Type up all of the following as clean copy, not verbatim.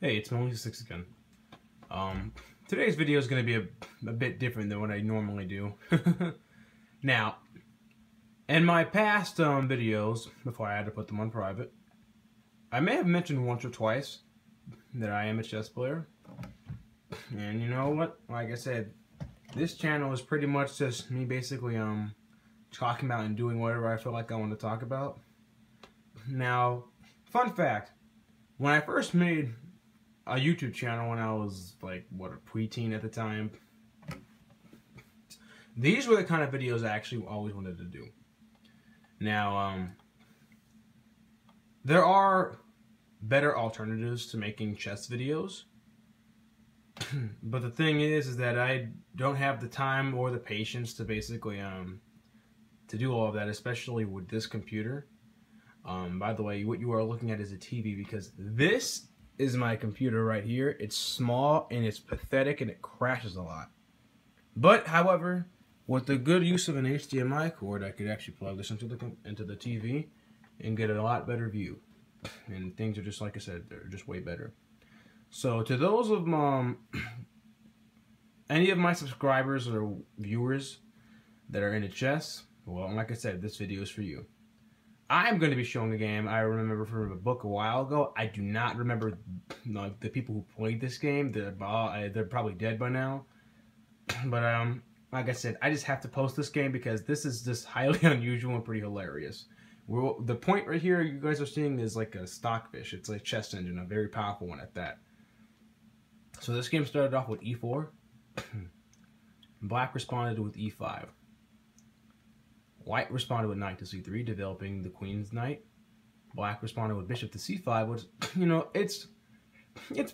Hey, it's Melissa6 again. Today's video is going to be a bit different than what I normally do. Now, in my past videos, before I had to put them on private, I may have mentioned once or twice that I am a chess player. And you know what? Like I said, this channel is pretty much just me basically talking about and doing whatever I feel like I want to talk about. Now, fun fact, when I first made a YouTube channel when I was like, what, a preteen at the time, these were the kind of videos I actually always wanted to do. Now, there are better alternatives to making chess videos. But the thing is that I don't have the time or the patience to basically to do all of that, especially with this computer. By the way, what you are looking at is a TV, because this is my computer right here. It's small and it's pathetic and it crashes a lot. But however, with the good use of an HDMI cord, I could actually plug this into the TV and get a lot better view. And things are just, like I said, they're just way better. So to those of any of my subscribers or viewers that are into chess, well, like I said, this video is for you. I'm going to be showing a game I remember from a book a while ago. I do not remember the people who played this game. They're probably dead by now. But like I said, I just have to post this game because this is just highly unusual and pretty hilarious. The point right here you guys are seeing is like a stockfish. It's a chess engine, a very powerful one at that. So this game started off with e4. Black responded with e5. White responded with knight to c3, developing the queen's knight. Black responded with bishop to c5, which, you know, it's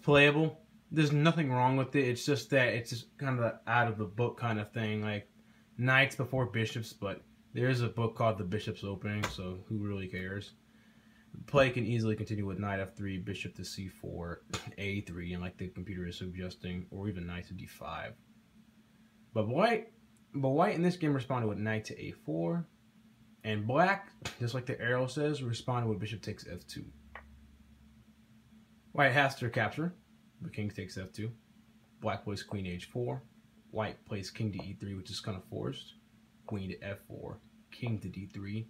playable. There's nothing wrong with it. It's just that it's just kind of out of the book kind of thing, like knights before bishops, but there's a book called The Bishop's Opening, so who really cares? Play can easily continue with knight f3, bishop to c4, a3, and like the computer is suggesting, or even knight to d5. But white in this game responded with knight to a4, and black, just like the arrow says, responded with bishop takes f2. White has to capture, but king takes f2. Black plays queen h4. White plays king to e3, which is kind of forced. Queen to f4, king to d3,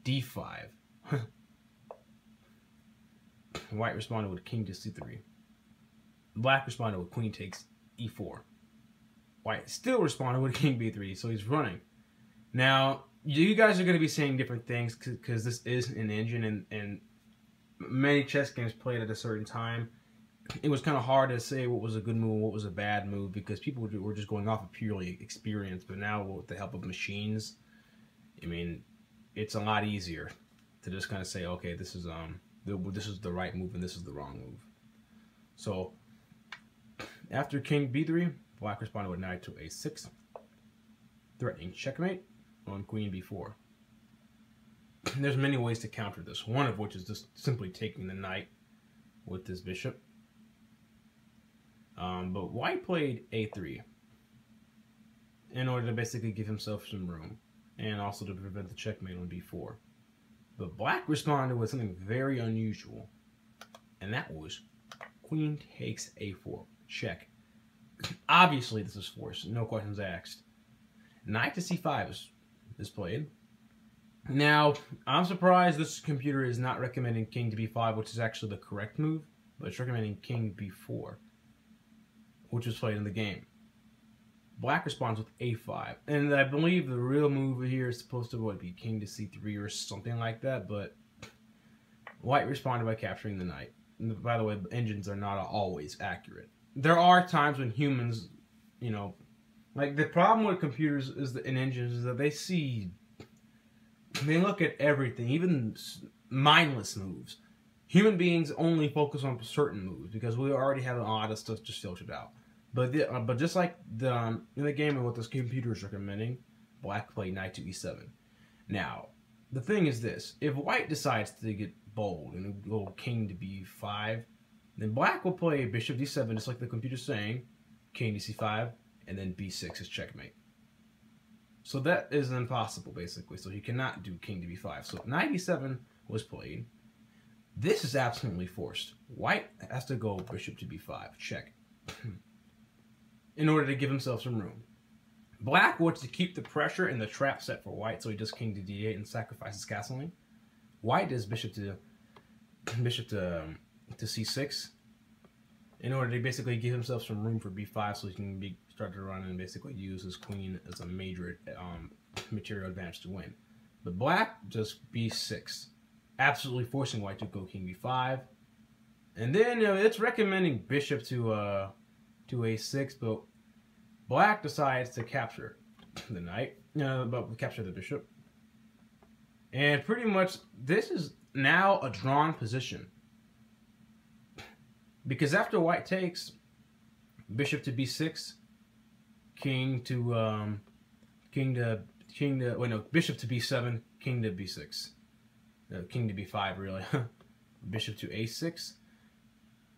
d5. White responded with king to c3. Black responded with queen takes e4. White still responded with king b3, so he's running. Now, you guys are going to be saying different things because this is an engine, and many chess games played at a certain time. It was kind of hard to say what was a good move, what was a bad move, because people were just going off of purely experience. But now, with the help of machines, I mean, it's a lot easier to just kind of say, okay, this is the right move and this is the wrong move. So, after king b3, black responded with knight to a6, threatening checkmate on queen b4. There's many ways to counter this, one of which is just simply taking the knight with this bishop. But white played a3 in order to basically give himself some room, and also to prevent the checkmate on b4. But black responded with something very unusual, and that was queen takes a4, check. Obviously this is forced, no questions asked. Knight to c5 is played. Now, I'm surprised this computer is not recommending king to b5, which is actually the correct move, but it's recommending king b4, which was played in the game. Black responds with a5, and I believe the real move here is supposed to be king to c3 or something like that, but white responded by capturing the knight. And by the way, engines are not always accurate. There are times when humans, you know, like the problem with computers and engines is that they look at everything, even mindless moves. Human beings only focus on certain moves because we already have a lot of stuff just filtered out. But just like in the game and what this computer is recommending, black played knight to e7. Now, the thing is this: if white decides to get bold and go king to b5, then black will play bishop d7, just like the computer's saying, king to c5, and then b6 is checkmate. So that is impossible, basically. So he cannot do king to b5. So knight e7 was played. This is absolutely forced. White has to go bishop to b5, check, in order to give himself some room. Black wants to keep the pressure and the trap set for white, so he does king to d8 and sacrifices castling. White does bishop to c6 in order to basically give himself some room for b5, so he can start to run and basically use his queen as a major material advantage to win. But black just b6, absolutely forcing white to go king b5, and then it's recommending bishop to a6, but black decides to capture the knight, but capture the bishop, and pretty much this is now a drawn position, because after white takes, bishop to b6, bishop to b7, king to b6, king to b5 really, bishop to a6,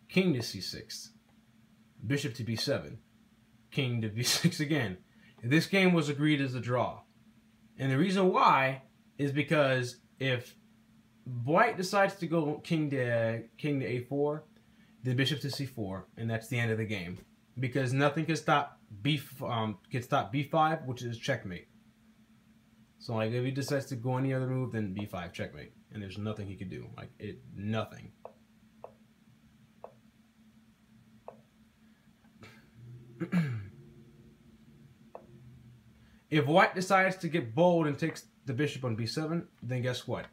king to c6, bishop to b7, king to b6 again. This game was agreed as a draw, and the reason why is because if white decides to go king to a4, the bishop to c4, and that's the end of the game, because nothing can stop b5, which is checkmate. So like if he decides to go any other move, then b5 checkmate, and there's nothing he could do. Like nothing. If white decides to get bold and takes the bishop on b7, then guess what?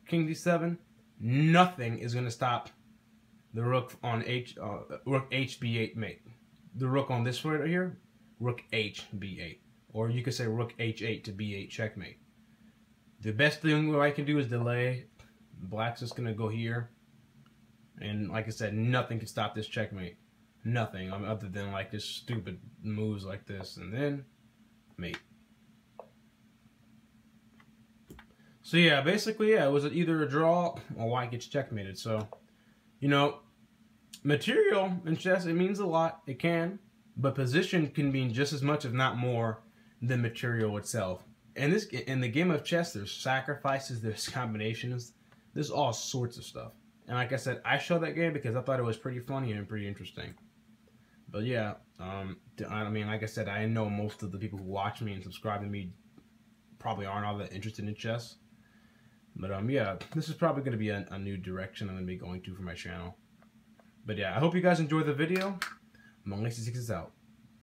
King d7, nothing is going to stop the rook on rook hb8 mate. The rook on this right here, rook hb8, or you could say rook h8 to b8 checkmate. The best thing I can do is delay. Black's just going to go here, and like I said, nothing can stop this checkmate. Nothing, other than like this stupid moves like this, and then mate. So yeah, basically, yeah, it was either a draw or white gets checkmated. So, material in chess, it means a lot. It can, but position can mean just as much, if not more, than material itself. And in the game of chess, there's sacrifices, there's combinations, there's all sorts of stuff. And like I said, I showed that game because I thought it was pretty funny and pretty interesting. But yeah, I mean, like I said, I know most of the people who watch me and subscribe to me probably aren't all that interested in chess. But yeah, this is probably going to be a new direction I'm going to be going to for my channel. But yeah, I hope you guys enjoyed the video. Monk66 is out.